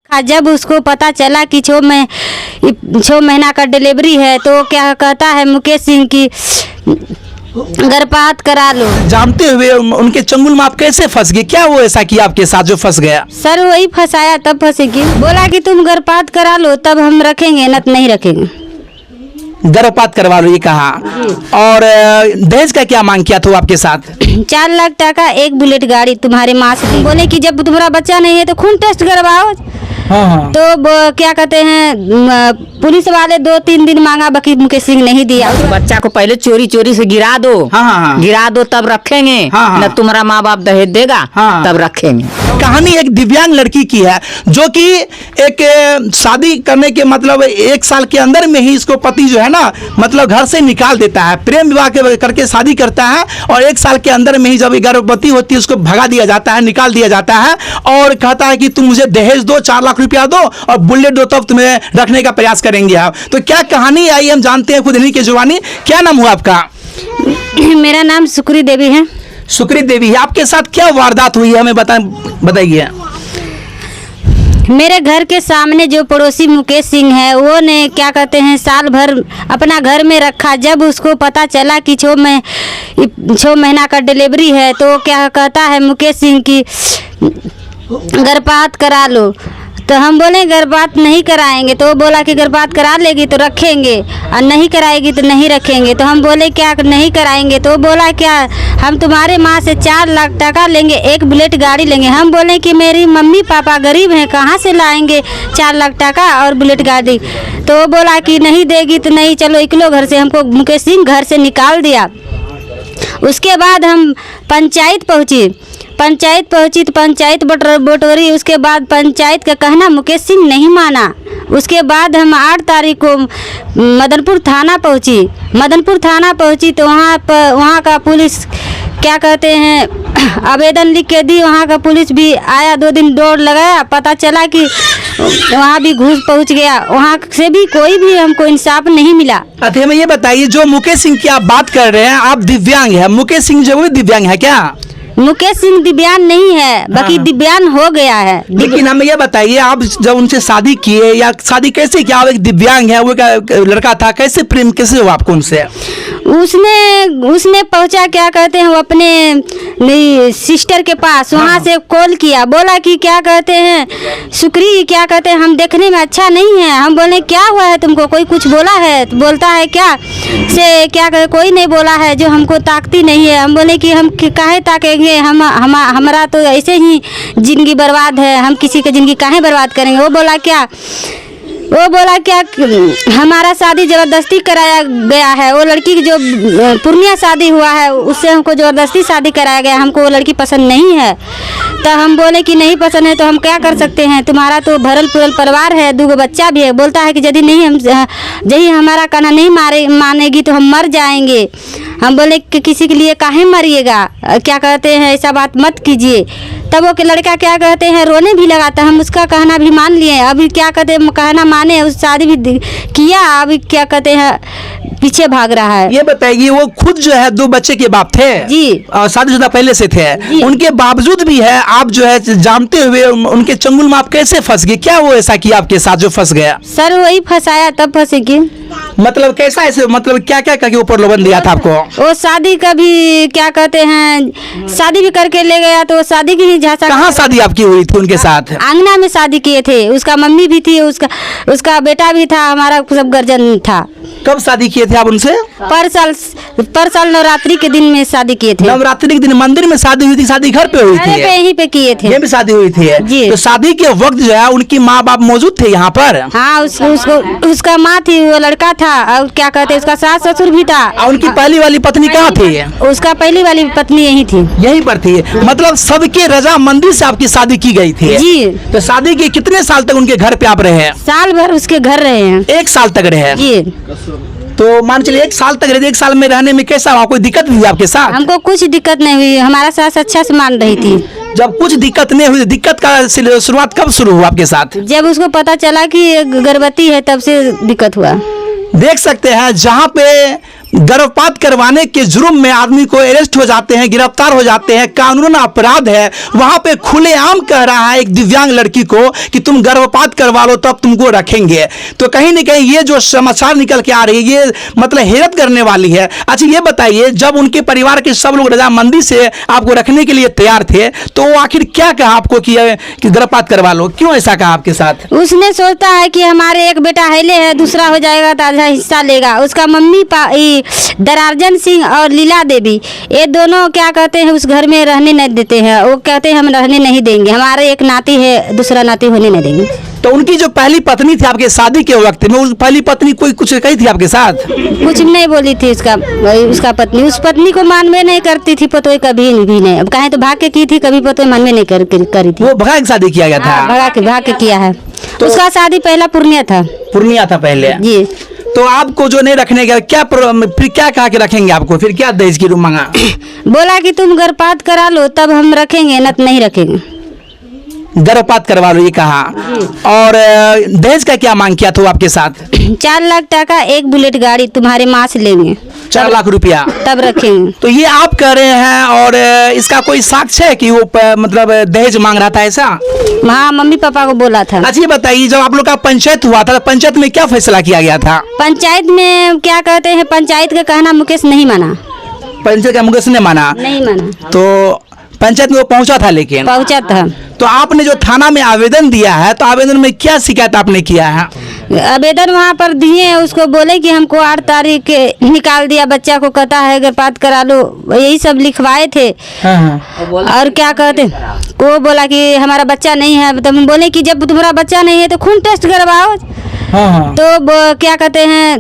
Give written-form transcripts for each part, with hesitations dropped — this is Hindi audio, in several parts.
जब उसको पता चला कि 6 महीना का डिलीवरी है तो क्या कहता है मुकेश सिंह की गर्भपात करा लो। जानते हुए उनके चंगुल में आप कैसे फंस गए? क्या वो ऐसा किया आपके साथ जो फंस गया? सर वही फंसाया तब फंसेगी। बोला कि तुम गर्भपात करा लो तब हम रखेंगे, न तो नहीं रखेंगे। गर्भपात करवा लो ये कहा। और दहेज का क्या मांग किया था वो आपके साथ? 4 लाख टका, 1 बुलेट गाड़ी तुम्हारे माँ से। बोले कि जब तुम्हारा बच्चा नहीं है तो खून टेस्ट करवाओ। हाँ। तो क्या कहते हैं पुलिस वाले 2-3 दिन मांगा, बाकी मुकेश सिंह नहीं दिया। बच्चा को पहले चोरी से गिरा दो। हाँ। गिरा दो तब रखेंगे। हाँ। न तुम्हारा माँ बाप दहेज देगा। हाँ। तब रखेंगे। कहानी एक दिव्यांग लड़की की है जो कि एक शादी करने के मतलब 1 साल के अंदर में ही इसको पति जो है ना मतलब घर से निकाल देता है। प्रेम विवाह करके शादी करता है और 1 साल के अंदर में ही जब गर्भवती होती है उसको भगा दिया जाता है, निकाल दिया जाता है और कहता है कि तुम मुझे दहेज दो, 4 लाख रुपया दो और बुलेट दो, तब तुम्हें रखने का प्रयास करेंगे आप। तो क्या कहानी आई हम जानते हैं खुद इन्हीं की जुबानी। क्या नाम हुआ आपका? मेरा नाम सुक्री देवी है। सुक्री देवी, आपके साथ क्या वारदात हुई है हमें बताइए। मेरे घर के सामने जो पड़ोसी मुकेश सिंह है वो ने क्या कहते हैं साल भर अपना घर में रखा। जब उसको पता चला कि 6 महीना का डिलीवरी है तो क्या कहता है मुकेश सिंह की गर्भपात करा लो। तो हम बोले गर्भपात नहीं कराएंगे, तो वो बोला कि गर्भपात करा लेगी तो रखेंगे और नहीं कराएगी तो नहीं रखेंगे। तो हम बोले क्या नहीं कराएंगे? तो वो बोला क्या हम तुम्हारे माँ से 4 लाख टका लेंगे, 1 बुलेट गाड़ी लेंगे। हम बोले कि मेरी मम्मी पापा गरीब हैं, कहाँ से लाएंगे 4 लाख टका और बुलेट गाड़ी? तो वो बोला कि नहीं देगी तो नहीं, चलो निकलो घर से। हमको मुकेश सिंह घर से निकाल दिया। उसके बाद हम पंचायत पहुँची तो पंचायत बटोरी। उसके बाद पंचायत का कहना मुकेश सिंह नहीं माना। उसके बाद हम 8 तारीख को मदनपुर थाना पहुंची तो वहाँ का पुलिस क्या कहते हैं आवेदन लिख के दी। वहाँ का पुलिस भी आया, 2 दिन दौड़ लगाया, पता चला कि वहाँ भी घूस पहुँच गया। वहाँ से भी कोई भी हमको इंसाफ नहीं मिला। अच्छा हमें ये बताइए, जो मुकेश सिंह की आप बात कर रहे हैं, आप दिव्यांग है, मुकेश सिंह जो भी दिव्यांग है क्या? मुकेश सिंह दिव्यांग नहीं है, बाकी दिव्यांग हो गया है। लेकिन हमें ये बताइए, आप जब उनसे शादी किए या शादी कैसे किया? आप एक दिव्यांग है, वो लड़का था, कैसे प्रेम कैसे हुआ आपको उनसे? उसने पहुंचा क्या कहते हैं वो अपने सिस्टर के पास, वहाँ से कॉल किया, बोला कि क्या कहते हैं सुक्री क्या कहते हैं हम देखने में अच्छा नहीं है। हम बोले क्या हुआ है तुमको, कोई कुछ बोला है? तो बोलता है क्या से क्या कहते कोई नहीं बोला है, जो हमको ताकती नहीं है। हम बोले कि हम काहे ताकेंगे, हमारा तो ऐसे ही जिंदगी बर्बाद है, हम किसी की जिंदगी काहे बर्बाद करेंगे। वो बोला क्या हमारा शादी ज़बरदस्ती कराया गया है। वो लड़की की जो पूर्णिया शादी हुआ है उससे हमको ज़बरदस्ती शादी कराया गया, हमको वो लड़की पसंद नहीं है। तो हम बोले कि नहीं पसंद है तो हम क्या कर सकते हैं, तुम्हारा तो भरल पुरल परिवार है, 2 बच्चा भी है। बोलता है कि यदि हमारा कहना नहीं मानेगी तो हम मर जाएंगे। हम बोले कि किसी के लिए काहे मरिएगा, क्या कहते हैं ऐसा बात मत कीजिए। तब वो लड़का क्या कहते हैं रोने भी लगाता। हम उसका कहना भी मान लिए, अभी क्या कहते हैं कहना माने, उस शादी भी किया, अभी क्या कहते हैं पीछे भाग रहा है। ये बताइए, वो खुद जो है 2 बच्चे के बाप थे जी, और शादीशुदा पहले से थे, उनके बावजूद भी है आप जो है जानते हुए उनके चंगुल में आप कैसे फंस गए? क्या वो ऐसा किया आपके साथ जो फंस गया? सर वही फंसाया तब फंसेगी। मतलब कैसा ऐसे, मतलब क्या क्या करके ऊपर लोबन दिया था आपको? वो शादी का भी क्या कहते हैं शादी भी करके ले गया, तो शादी की ही झांसा। कहाँ शादी आपकी हुई थी उनके साथ? आंगना में शादी किए थे, उसका मम्मी भी थी, उसका बेटा भी था, हमारा सब गर्जन था। कब शादी किए थे आप उनसे? पर साल नवरात्रि के दिन में शादी किए थे। नवरात्रि के दिन मंदिर में शादी हुई थी? शादी घर पे हुई थी? यहीं पे किए थे। यहीं पे शादी हुई थी जी। तो शादी के वक्त जो है उनकी माँ बाप मौजूद थे यहाँ पर? हाँ, उसका माँ थी, वो लड़का था, और क्या कहते हैं उसका सास ससुर भी था। और उनकी पहली वाली पत्नी कहाँ थी? उसका पहली वाली पत्नी यही थी, यहीं पर थी। मतलब सबके रजामंदी से आपकी शादी की गई थी जी। तो शादी के कितने साल तक उनके घर पे आप रहे हैं? साल भर उसके घर रहे हैं। 1 साल तक रहे जी। तो मान चलिए 1 साल तक रहे। 1 साल में रहने में कैसा हुआ, कोई दिक्कत हुई आपके साथ? हमको कुछ दिक्कत नहीं हुई, हमारा सास अच्छा से मान रही थी। जब कुछ दिक्कत नहीं हुई, दिक्कत का शुरुआत कब शुरू हुआ आपके साथ? जब उसको पता चला कि गर्भवती है तब से दिक्कत हुआ। देख सकते हैं जहाँ पे गर्भपात करवाने के जुर्म में आदमी को अरेस्ट हो जाते हैं, गिरफ्तार हो जाते हैं, कानूनन अपराध है, वहां पे खुलेआम कह रहा है एक दिव्यांग लड़की को कि तुम गर्भपात करवा लो तब तुमको रखेंगे। तो कहीं ना कहीं ये जो समाचार निकल के आ रही है ये मतलब हैरत करने वाली है। अच्छा ये बताइए, जब उनके परिवार के सब लोग रजामंदी से आपको रखने के लिए तैयार थे तो वो आखिर क्या कहा आपको कि गर्भपात करवा लो, क्यों ऐसा कहा आपके साथ? उसने सोचता है कि हमारे एक बेटा हिले है, दूसरा हो जाएगा तो आधा हिस्सा लेगा। उसका मम्मी दरारजन सिंह और लीला देवी ये दोनों क्या कहते हैं उस घर में रहने नहीं देते हैं। वो कहते हैं हम रहने नहीं देंगे, हमारे एक नाती है दूसरा नाती होने नहीं देंगे। तो उनकी जो पहली पत्नी थी आपके शादी के वक्त में, उस पहली पत्नी कोई कुछ कही थी आपके साथ? कुछ नहीं बोली थी उसका पत्नी। उस पत्नी को मानवे नहीं करती थी पतोई, कभी भी नहीं। अब कहें तो भाग के की थी, कभी पतोई मानवे नहीं करी थी। वो भगा के शादी किया गया था? भाग के किया है। तो उसका शादी पहला पूर्णिया था पहले जी। तो आपको जो नहीं रखने का क्या फिर क्या कहा कि रखेंगे आपको, फिर क्या दहेज की रूप मांगा? बोला कि तुम गर्भपात करा लो तब हम रखेंगे, न तो नहीं रखेंगे। गर्भपात करवा लो ये कहा। और दहेज का क्या मांग किया था वो आपके साथ? 4 लाख टका, एक बुलेट गाड़ी तुम्हारे माँ से लेंगे। 4 लाख रुपया तब रखेंगे। तो ये आप कह रहे हैं, और इसका कोई साक्ष्य है कि वो मतलब दहेज मांग रहा था ऐसा? हाँ, मम्मी पापा को बोला था। अच्छा ये बताइए, जब आप लोग का पंचायत हुआ था, पंचायत में क्या फैसला किया गया था? पंचायत में क्या कहते हैं, पंचायत का कहना मुकेश नहीं माना। पंचायत का मुकेश ने माना? नहीं माना। तो पंचायत में वो पहुंचा था? लेकिन पहुंचा था। तो आपने जो थाना में आवेदन दिया है, तो आवेदन में क्या शिकायत आपने किया है? आवेदन वहाँ पर दिए, उसको बोले कि हमको 8 तारीख के निकाल दिया, बच्चा को कहता है गर्भपात करा लो, यही सब लिखवाए थे। और क्या कहते, वो बोला कि हमारा बच्चा नहीं है। तो हम बोले कि जब तुम्हारा बच्चा नहीं है तो खून टेस्ट करवाओ। तो क्या कहते हैं,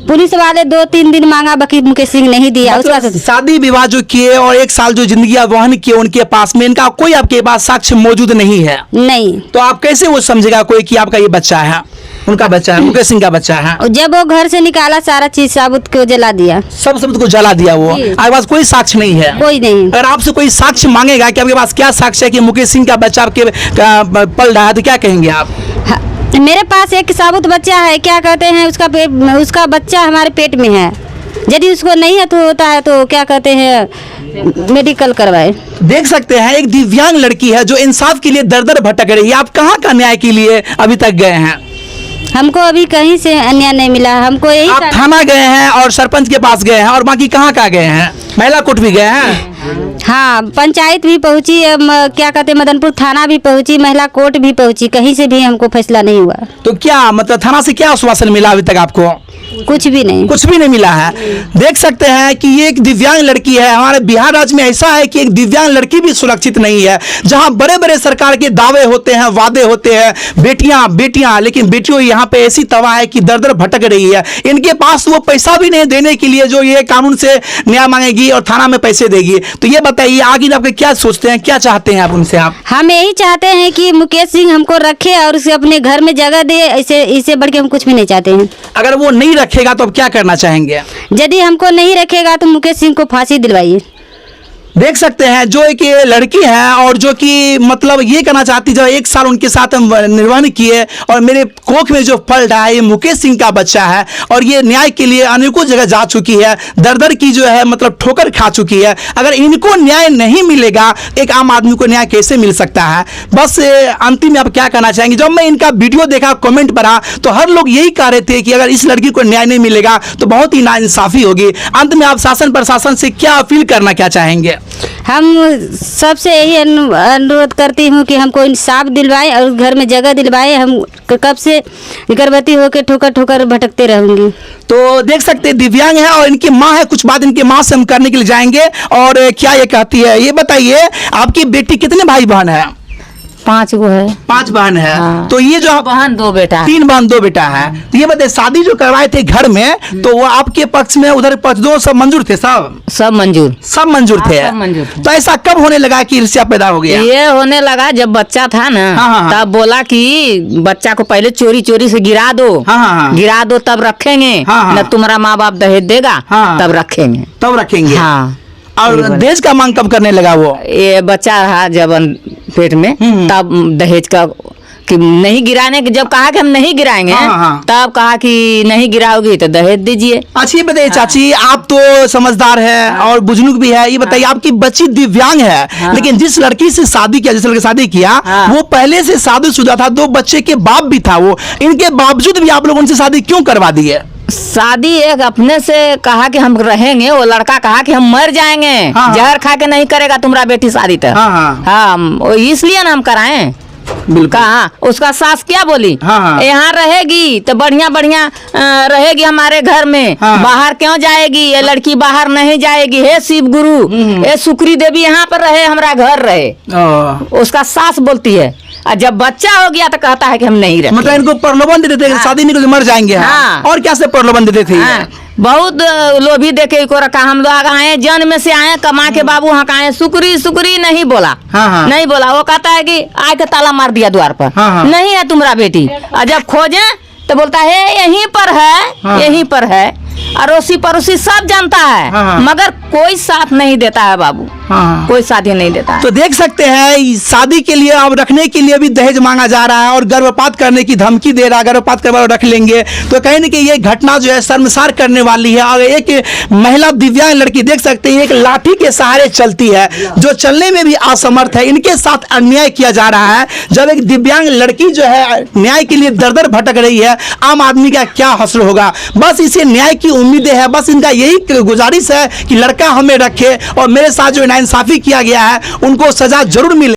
पुलिस वाले 2-3 दिन मांगा, बाकी मुकेश सिंह नहीं दिया। मतलब शादी विवाह जो किए और 1 साल जो जिंदगी वहन किए उनके पास में, इनका कोई आपके पास साक्ष्य मौजूद नहीं है? नहीं। तो आप कैसे वो समझेगा कोई कि आपका ये बच्चा है, उनका बच्चा है, मुकेश सिंह का बच्चा है? जब वो घर से निकाला सारा चीज साबुत को जला दिया, सब सबूत को जला दिया। वो आपके पास कोई साक्ष्य नहीं है? कोई नहीं। अगर आपसे कोई साक्ष्य मांगेगा कि आपके पास क्या साक्ष्य है कि मुकेश सिंह का बच्चा आपके पल रहा है, तो क्या कहेंगे आप? मेरे पास एक साबुत बच्चा है, क्या कहते हैं उसका बच्चा हमारे पेट में है। यदि उसको नहीं है तो होता है तो क्या कहते हैं मेडिकल करवाए। देख सकते हैं एक दिव्यांग लड़की है जो इंसाफ के लिए दर दर भटक रही है। आप कहाँ का न्याय के लिए अभी तक गए हैं? हमको अभी कहीं से अन्याय नहीं मिला। हमको यही आप थाना गए हैं और सरपंच के पास गए हैं, और बाकी कहाँ गए हैं? महिला कोर्ट भी गए हैं? हाँ, पंचायत भी पहुंची, क्या कहते मदनपुर थाना भी पहुंची, महिला कोर्ट भी पहुंची, कहीं से भी हमको फैसला नहीं हुआ। तो क्या मतलब थाना से क्या आश्वासन मिला अभी तक आपको? कुछ भी नहीं। कुछ भी नहीं मिला है। देख सकते हैं कि ये एक दिव्यांग लड़की है। हमारे बिहार राज्य में ऐसा है कि एक दिव्यांग लड़की भी सुरक्षित नहीं है, जहां बड़े बड़े सरकार के दावे होते हैं, वादे होते हैं, बेटियां बेटियां, लेकिन बेटियों यहाँ पे ऐसी तबाह है कि दर दर भटक रही है। इनके पास वो पैसा भी नहीं देने के लिए जो ये कानून से न्याय मांगेगी और थाना में पैसे देगी। तो ये बताइए आगे आपके क्या सोचते हैं, क्या चाहते हैं आप उनसे? आप हम यही चाहते हैं कि मुकेश सिंह हमको रखे और उसे अपने घर में जगह दे। ऐसे इससे बढ़ के हम कुछ भी नहीं चाहते हैं। अगर वो नहीं रखेगा तो अब क्या करना चाहेंगे? यदि हमको नहीं रखेगा तो मुकेश सिंह को फांसी दिलवाइए। देख सकते हैं जो एक ये लड़की है और जो कि मतलब ये कहना चाहती, जो 1 साल उनके साथ हम निर्वहन किए और मेरे कोख में जो फल रहा है ये मुकेश सिंह का बच्चा है, और ये न्याय के लिए अनेकों जगह जा चुकी है, दर दर की जो है मतलब ठोकर खा चुकी है। अगर इनको न्याय नहीं मिलेगा, एक आम आदमी को न्याय कैसे मिल सकता है? बस अंतिम में आप क्या कहना चाहेंगे? जब मैं इनका वीडियो देखा, कमेंट पढ़ा, तो हर लोग यही कह रहे थे कि अगर इस लड़की को न्याय नहीं मिलेगा तो बहुत ही नाइंसाफी होगी। अंत में आप शासन प्रशासन से क्या अपील करना क्या चाहेंगे? हम सबसे यही अनुरोध करती हूँ कि हमको इंसाफ दिलवाए और घर में जगह दिलवाए। हम कब से गर्भवती होकर ठोकर ठोकर भटकते रहूंगी। तो देख सकते हैं दिव्यांग है और इनकी माँ है। कुछ बात इनकी माँ से हम करने के लिए जाएंगे और क्या ये कहती है ये बताइए। आपकी बेटी कितने भाई बहन है? 5 गो है। 5 बहन है। हाँ। तो ये जो बहन 2 बेटा। 3 बहन 2 बेटा है। तो ये बताइए शादी जो करवाए थे घर में, तो वो आपके पक्ष में उधर पक्ष दो सब मंजूर थे? सब मंजूर। सब मंजूर थे। सब मंजूर थे। तो ऐसा कब होने लगा कि ईर्ष्या पैदा हो गया? ये होने लगा जब बच्चा था ना। हाँ। तब बोला कि बच्चा को पहले चोरी चोरी से गिरा दो। हाँ। गिरा दो तब रखेंगे। हाँ। न तुम्हारा माँ बाप दहेज देगा। हाँ। तब रखेंगे। तब रखेंगे। हाँ। और दहेज का मांग कब करने लगा वो? ये बच्चा रहा जब पेट में, तब दहेज का कि नहीं गिराने के, जब कहा कि हम नहीं गिराएंगे तब कहा कि नहीं गिराओगी तो दहेज दीजिए। अच्छा ये बताइए चाची, आप तो समझदार है और बुजुर्ग भी है, ये बताइए आपकी बच्ची दिव्यांग है, लेकिन जिस लड़की से शादी किया, जिस लड़के से शादी किया वो पहले से शादीशुदा था, 2 बच्चे के बाप भी था वो, इनके बावजूद भी आप लोग उनसे शादी क्यों करवा दी है? शादी एक अपने से कहा कि हम रहेंगे, वो लड़का कहा कि हम मर जाएंगे, जहर खा के नहीं करेगा तुम्हारा बेटी शादी तो। हाँ, इसलिए ना हम कराएं। कहा उसका सास क्या बोली, यहाँ रहेगी तो बढ़िया बढ़िया रहेगी हमारे घर में, बाहर क्यों जाएगी, ये लड़की बाहर नहीं जाएगी, हे शिव गुरु, हे सुक्री देवी यहाँ पर रहे, हमारा घर रहे, उसका सास बोलती है। और जब बच्चा हो गया तो कहता है कि हम नहीं रहे। मतलब इनको प्रलोभन देते थे, शादी नहीं तो मर जाएंगे। और क्या से प्रलोभन देते थे? बहुत लोभी देके को रखा, हम लोग आए जन्म से आए कमा के बाबू यहाँ का आए, सुकरी सुकरी नहीं बोला, नहीं बोला। वो कहता है कि आके ताला मार दिया द्वार पर, नहीं है तुम्हारा बेटी। और जब खोजे तो बोलता है यहीं पर है, यहीं पर है। अड़ोसी पड़ोसी सब जानता है, मगर कोई साथ नहीं देता है बाबू, कोई साथ ही नहीं देता है। तो देख सकते हैं शादी के लिए अब रखने के लिए भी दहेज मांगा जा रहा है और गर्भपात करने की धमकी दे रहा है, गर्भपात करवा रख लेंगे। तो कहीं ना कहीं ये घटना जो है शर्मसार करने वाली है। और एक महिला दिव्यांग लड़की देख सकते हैं, एक लाठी के सहारे चलती है, जो चलने में भी असमर्थ है, इनके साथ अन्याय किया जा रहा है। जब एक दिव्यांग लड़की जो है न्याय के लिए दर दर भटक रही है, आम आदमी का क्या हश्र होगा। बस इसे न्याय की उम्मीदें है, बस इनका यही गुजारिश है कि लड़का हमें रखे और मेरे साथ जो नाइंसाफी किया गया है उनको सजा जरूर मिले।